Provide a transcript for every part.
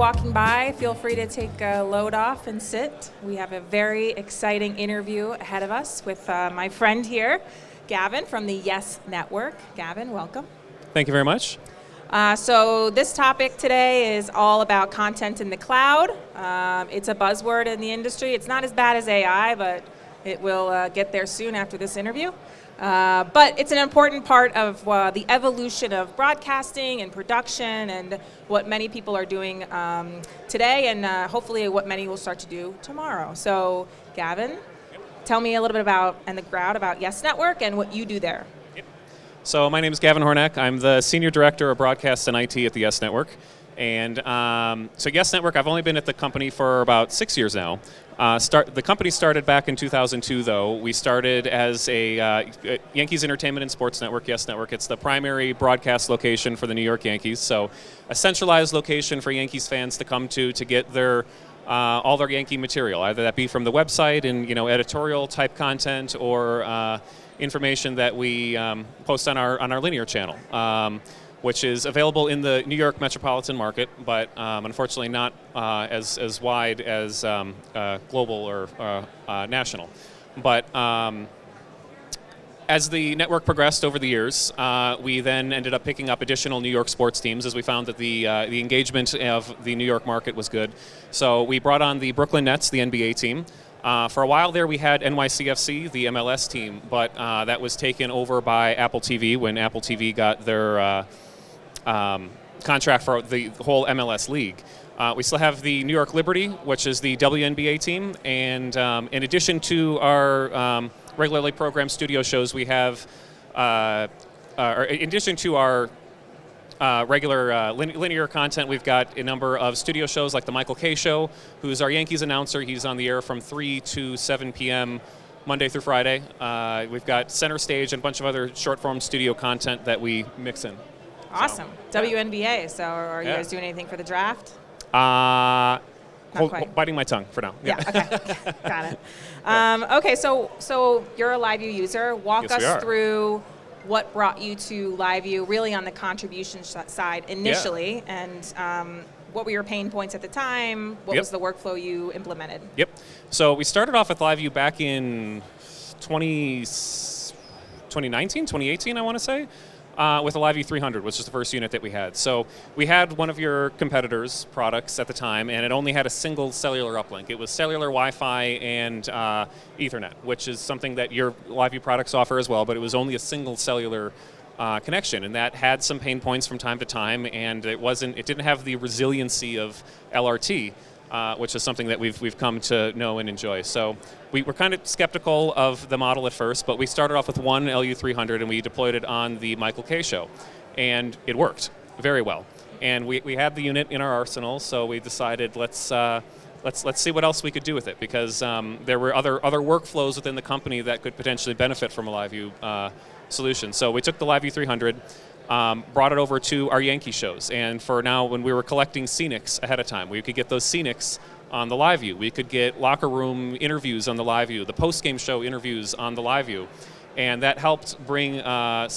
walking by, feel free to take a load off and sit. We have a very exciting interview ahead of us with my friend here, Gavin from the Yes Network. Gavin, welcome. Thank you very much. So this topic today is all about content in the cloud. It's a buzzword in the industry. It's not as bad as AI, but it will get there soon after this interview. But it's an important part of the evolution of broadcasting and production and what many people are doing today and hopefully what many will start to do tomorrow. So Gavin, tell me a little bit about, and the crowd, about Yes Network and what you do there. So my name is Gavin Hornak. I'm the Senior Director of Broadcast and IT at the Yes Network. And so Yes Network, I've only been at the company for about 6 years now. The company started back in 2002, though. We started as a Yankees Entertainment and Sports Network, Yes Network. It's the primary broadcast location for the New York Yankees. So a centralized location for Yankees fans to come to get their all their Yankee material, either that be from the website and editorial type content or information that we post on our linear channel. Which is available in the New York metropolitan market, but unfortunately not as wide as global or national. But as the network progressed over the years, we then ended up picking up additional New York sports teams as we found that the engagement of the New York market was good. So we brought on the Brooklyn Nets, the NBA team. For a while there, we had NYCFC, the MLS team, but that was taken over by Apple TV when Apple TV got their contract for the whole MLS league. We still have the New York Liberty, which is the WNBA team, and in addition to our regularly programmed studio shows, we have, or in addition to our regular linear content, we've got a number of studio shows like the Michael Kay Show, who's our Yankees announcer. He's on the air from 3 to 7 p.m. Monday through Friday. We've got Center Stage and a bunch of other short-form studio content that we mix in. Awesome. So, WNBA. So are you guys doing anything for the draft? Biting my tongue for now. Yeah, okay. Got it. Okay, so you're a LiveU user. Walk us through what brought you to LiveU, really on the contribution side initially, and what were your pain points at the time? What was the workflow you implemented? Yep. So we started off with LiveU back in 2019, 2018, I want to say. With a LiveU 300, which was the first unit that we had. So we had one of your competitors' products at the time, and it only had a single cellular uplink. It was cellular, Wi-Fi, and Ethernet, which is something that your LiveU products offer as well, but it was only a single cellular connection, and that had some pain points from time to time, and it didn't have the resiliency of LRT, which is something that we've come to know and enjoy. So we were kind of skeptical of the model at first, but we started off with one LU 300 and we deployed it on the Michael Kay Show, and it worked very well. And we had the unit in our arsenal, so we decided let's see what else we could do with it, because there were other workflows within the company that could potentially benefit from a LiveU solution. So we took the LiveU 300. Brought it over to our Yankee shows, and for now, when we were collecting scenics ahead of time, we could get those scenics on the LiveU. We could get locker room interviews on the LiveU, the post-game show interviews on the LiveU, and that helped bring or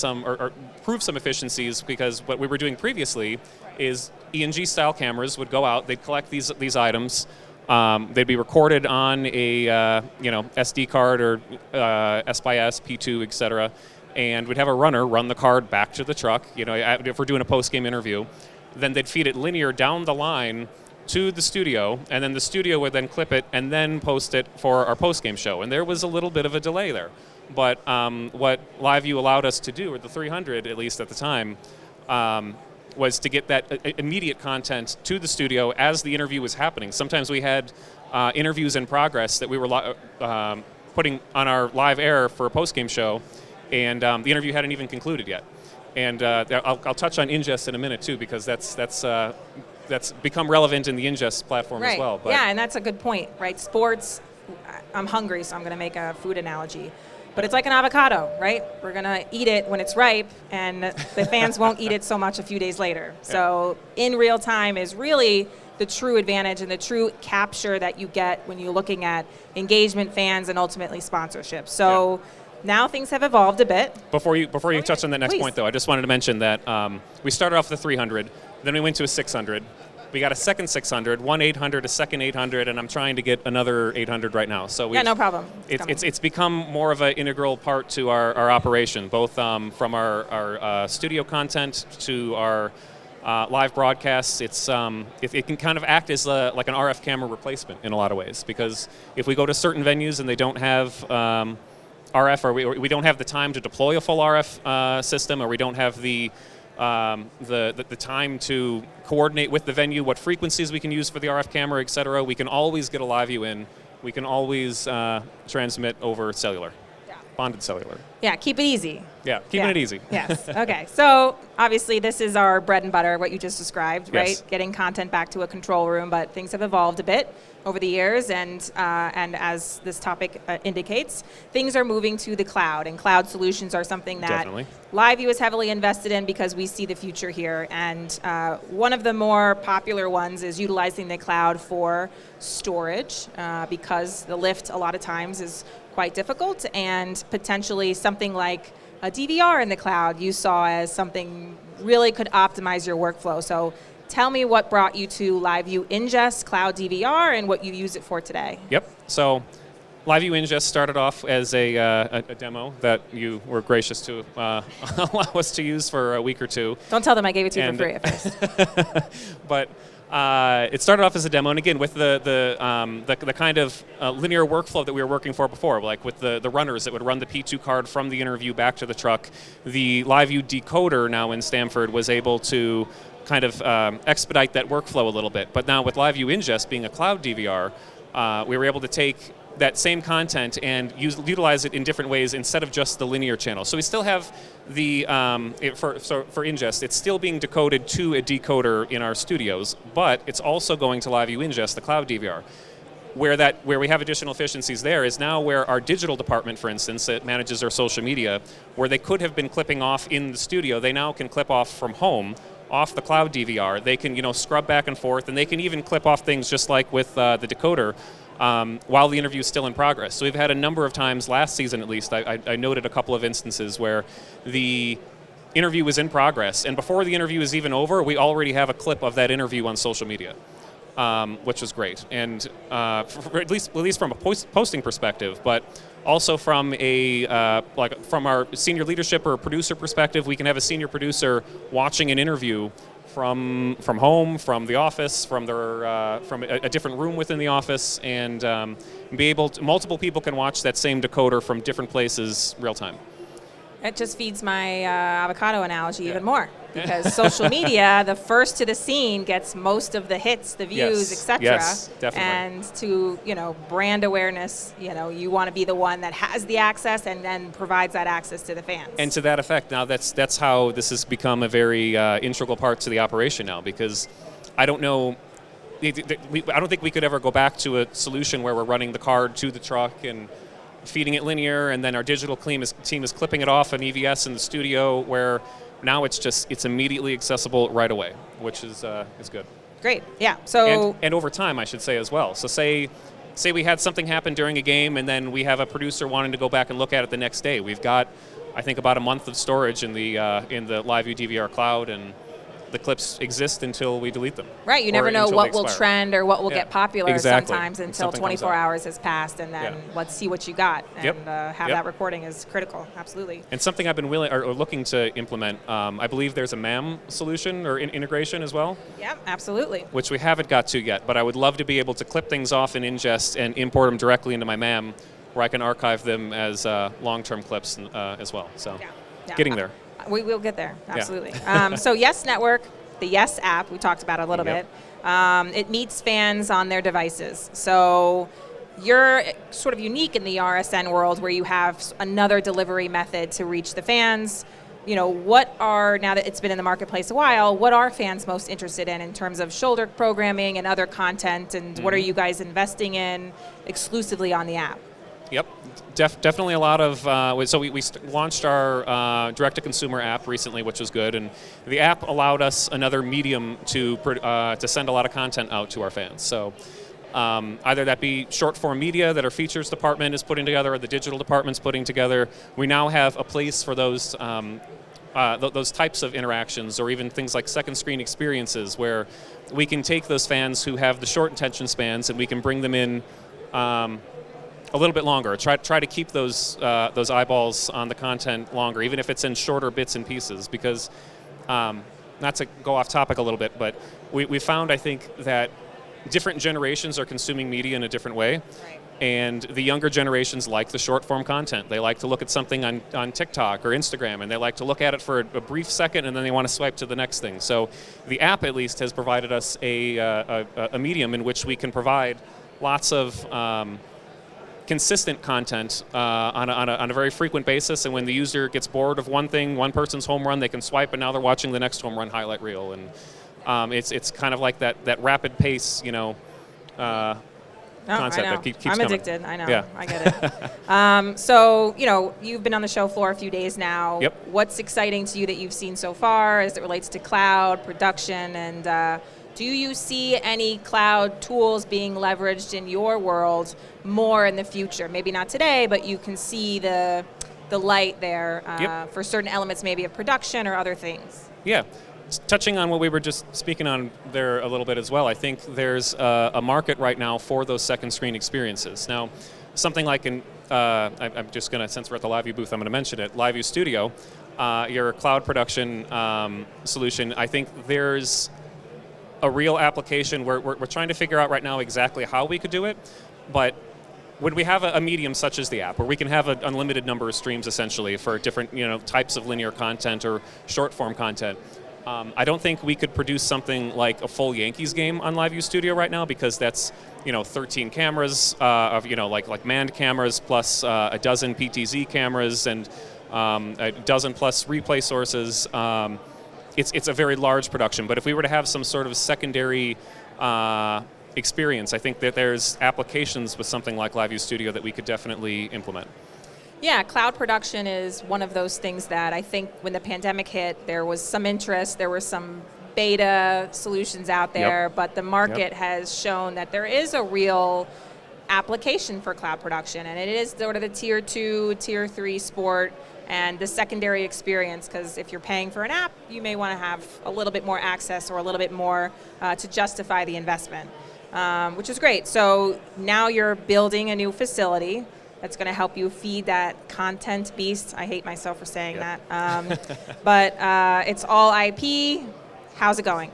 prove some efficiencies, because what we were doing previously is ENG style cameras would go out, they'd collect these items, they'd be recorded on a SD card or S/S, P2, etc. And we'd have a runner run the card back to the truck, if we're doing a post-game interview. Then they'd feed it linear down the line to the studio, and then the studio would then clip it and then post it for our post-game show. And there was a little bit of a delay there. But what LiveU allowed us to do, or the 300 at least at the time, was to get that immediate content to the studio as the interview was happening. Sometimes we had interviews in progress that we were putting on our live air for a post-game show, and the interview hadn't even concluded yet. And I'll touch on ingest in a minute too, because that's become relevant in the ingest platform as well. But yeah, and that's a good point, right? Sports, I'm hungry, so I'm going to make a food analogy. But it's like an avocado, right? We're going to eat it when it's ripe, and the fans won't eat it so much a few days later. Yeah. So in real time is really the true advantage and the true capture that you get when you're looking at engagement, fans, and ultimately sponsorship. So now things have evolved a bit. Before you touch on that next point, though, I just wanted to mention that we started off with the 300, then we went to a 600, We got a second 600, one 800, a second 800, and I'm trying to get another 800 right now. So yeah, no problem. It's become more of an integral part to our operation, both from our studio content to our live broadcasts. It can kind of act as like an RF camera replacement in a lot of ways, because if we go to certain venues and they don't have RF, or we don't have the time to deploy a full RF system, or we don't have the time to coordinate with the venue what frequencies we can use for the RF camera, et cetera, we can always get a LiveU in. We can always transmit over cellular, bonded cellular. Yeah, keep it easy. Yeah, keeping it easy. Yes. Okay. So obviously this is our bread and butter, what you just described, right? Yes. Getting content back to a control room, but things have evolved a bit over the years, and as this topic indicates, things are moving to the cloud, and cloud solutions are something that Definitely. LiveU is heavily invested in because we see the future here. And one of the more popular ones is utilizing the cloud for storage, because the lift a lot of times is quite difficult, and potentially something like a DVR in the cloud you saw as something really could optimize your workflow. So tell me what brought you to LiveU Ingest Cloud DVR and what you use it for today. Yep. So LiveU Ingest started off as a demo that you were gracious to allow us to use for a week or two. Don't tell them I gave it to you for free at first. But it started off as a demo, and again, with the kind of linear workflow that we were working for before, like with the runners that would run the P2 card from the interview back to the truck, the LiveU decoder now in Stamford was able to kind of expedite that workflow a little bit. But now with LiveU Ingest being a cloud DVR, we were able to take that same content and utilize it in different ways instead of just the linear channel. So we still have the, for ingest, it's still being decoded to a decoder in our studios, but it's also going to LiveU Ingest, the cloud DVR. Where we have additional efficiencies there is now where our digital department, for instance, that manages our social media, where they could have been clipping off in the studio, they now can clip off from home, off the cloud DVR. They can scrub back and forth, and they can even clip off things just like with the decoder while the interview is still in progress. So we've had a number of times, last season at least, I noted a couple of instances where the interview was in progress, and before the interview is even over, we already have a clip of that interview on social media, which was great. And at least from a posting perspective, but also from from our senior leadership or producer perspective, we can have a senior producer watching an interview from home, from the office, from a different room within the office, and be able to, multiple people can watch that same decoder from different places real time. It just feeds my avocado analogy even more, because social media, the first to the scene, gets most of the hits, the views, etc. Yes, definitely. And to brand awareness, you want to be the one that has the access and then provides that access to the fans. And to that effect, now that's how this has become a very integral part to the operation now, because I don't know. I don't think we could ever go back to a solution where we're running the card to the truck and feeding it linear, and then our digital team is clipping it off an EVS in the studio, where now it's immediately accessible right away, which is good. Great, yeah. So and over time, I should say as well. So say we had something happen during a game, and then we have a producer wanting to go back and look at it the next day. We've got, I think, about a month of storage in the LiveU DVR cloud, and the clips exist until we delete them. Right, you never know what will trend or what will get popular sometimes until 24 hours has passed, and then let's see what you got, and have that recording is critical, absolutely. And something I've been looking to implement, I believe there's a MAM solution or integration as well. Yeah, absolutely. Which we haven't got to yet, but I would love to be able to clip things off in Ingest and import them directly into my MAM, where I can archive them as long-term clips as well. So, getting there. We will get there, absolutely. So Yes Network, the Yes app, we talked about a little bit. It meets fans on their devices. So you're sort of unique in the RSN world, where you have another delivery method to reach the fans. What are, now that it's been in the marketplace a while, what are fans most interested in terms of shoulder programming and other content, and what are you guys investing in exclusively on the app? Yep, definitely a lot of, so we launched our direct-to-consumer app recently, which was good, and the app allowed us another medium to send a lot of content out to our fans. So either that be short-form media that our features department is putting together, or the digital department's putting together. We now have a place for those those types of interactions, or even things like second screen experiences, where we can take those fans who have the short attention spans and we can bring them in a little bit longer. Try to keep those eyeballs on the content longer, even if it's in shorter bits and pieces. Because, not to go off topic a little bit, but we found, I think, that different generations are consuming media in a different way. Right. And the younger generations like the short form content. They like to look at something on TikTok or Instagram, and they like to look at it for a brief second, and then they want to swipe to the next thing. So the app, at least, has provided us a medium in which we can provide lots of consistent content on a very frequent basis. And when the user gets bored of one thing, one person's home run, they can swipe, and now they're watching the next home run highlight reel. And it's kind of like that rapid pace, concept that keeps I'm coming. addicted. I know. Yeah. I get it. So, you've been on the show floor a few days now. Yep. What's exciting to you that you've seen so far as it relates to cloud, production, and do you see any cloud tools being leveraged in your world more in the future? Maybe not today, but you can see the light there Yep. for certain elements maybe of production or other things. Yeah. Touching on what we were just speaking on there a little bit as well, I think there's a market right now for those second screen experiences. Now, something like I'm just going to, since we're at the LiveU booth, I'm going to mention it, LiveU Studio, your cloud production solution. I think there's a real application where we're trying to figure out right now exactly how we could do it, but when we have a medium such as the app, where we can have an unlimited number of streams essentially for different types of linear content or short form content, I don't think we could produce something like a full Yankees game on LiveU Studio right now, because that's 13 cameras of like manned cameras plus a dozen PTZ cameras and a dozen plus replay sources. It's a very large production, but if we were to have some sort of secondary experience, I think that there's applications with something like LiveU Studio that we could definitely implement. Yeah, cloud production is one of those things that I think when the pandemic hit, there was some interest, there were some beta solutions out there, Yep. but the market has shown that there is a real application for cloud production, and it is sort of the tier 2, tier 3 sport and the secondary experience, because if you're paying for an app, you may want to have a little bit more access or a little bit more to justify the investment, which is great. So now you're building a new facility that's going to help you feed that content beast. I hate myself for saying Yep. that. But it's all IP. How's it going?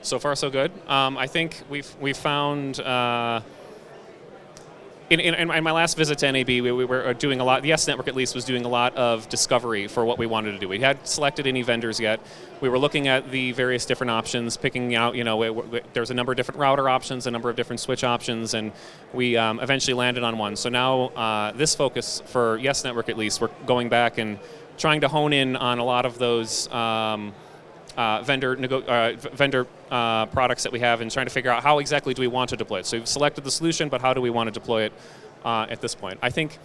So far, so good. I think we've found in my last visit to NAB, we were doing a lot. The S Network, at least, was doing a lot of discovery for what we wanted to do. We hadn't selected any vendors yet. We were looking at the various different options, picking out. There's a number of different router options, a number of different switch options, and we eventually landed on one. So now this focus for Yes Network, at least, we're going back and trying to hone in on a lot of those vendor products that we have, and trying to figure out how exactly do we want to deploy it. So we've selected the solution, but how do we want to deploy it at this point? I think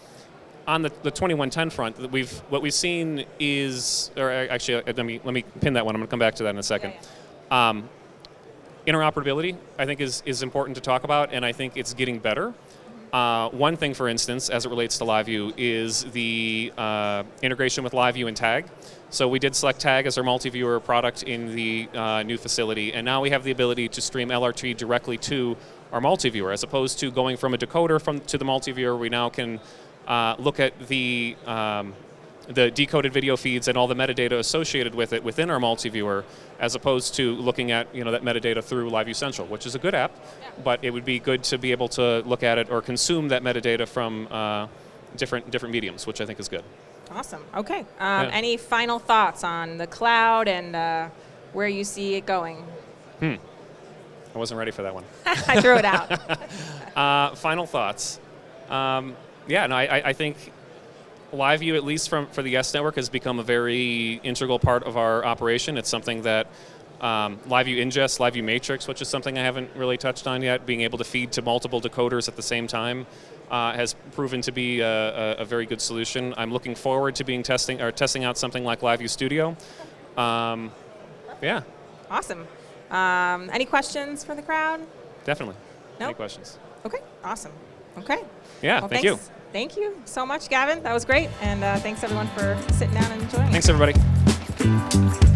on the 2110 front, what we've seen is, or actually, let me pin that one. I'm going to come back to that in a second. Yeah. Interoperability, I think, is important to talk about, and I think it's getting better. One thing, for instance, as it relates to LiveU, is the integration with LiveU and Tag. So we did select Tag as our multi-viewer product in the new facility, and now we have the ability to stream LRT directly to our multi-viewer, as opposed to going from a decoder to the multi-viewer. We now can look at the decoded video feeds and all the metadata associated with it within our multi-viewer, as opposed to looking at that metadata through LiveU Central, which is a good app, but it would be good to be able to look at it or consume that metadata from different mediums, which I think is good. Awesome. Okay. Any final thoughts on the cloud and where you see it going? I wasn't ready for that one. I threw it out. Final thoughts. I think LiveU, at least for the Yes Network, has become a very integral part of our operation. It's something that LiveU Ingest, LiveU Matrix, which is something I haven't really touched on yet, being able to feed to multiple decoders at the same time, has proven to be a very good solution. I'm looking forward to testing out something like LiveU Studio. Yeah. Awesome. Any questions for the crowd? Definitely. Nope. Any questions? Okay. Awesome. Okay. Yeah. Well, thank you. Thank you so much, Gavin. That was great. And thanks, everyone, for sitting down and joining. Thanks, everybody. Bye.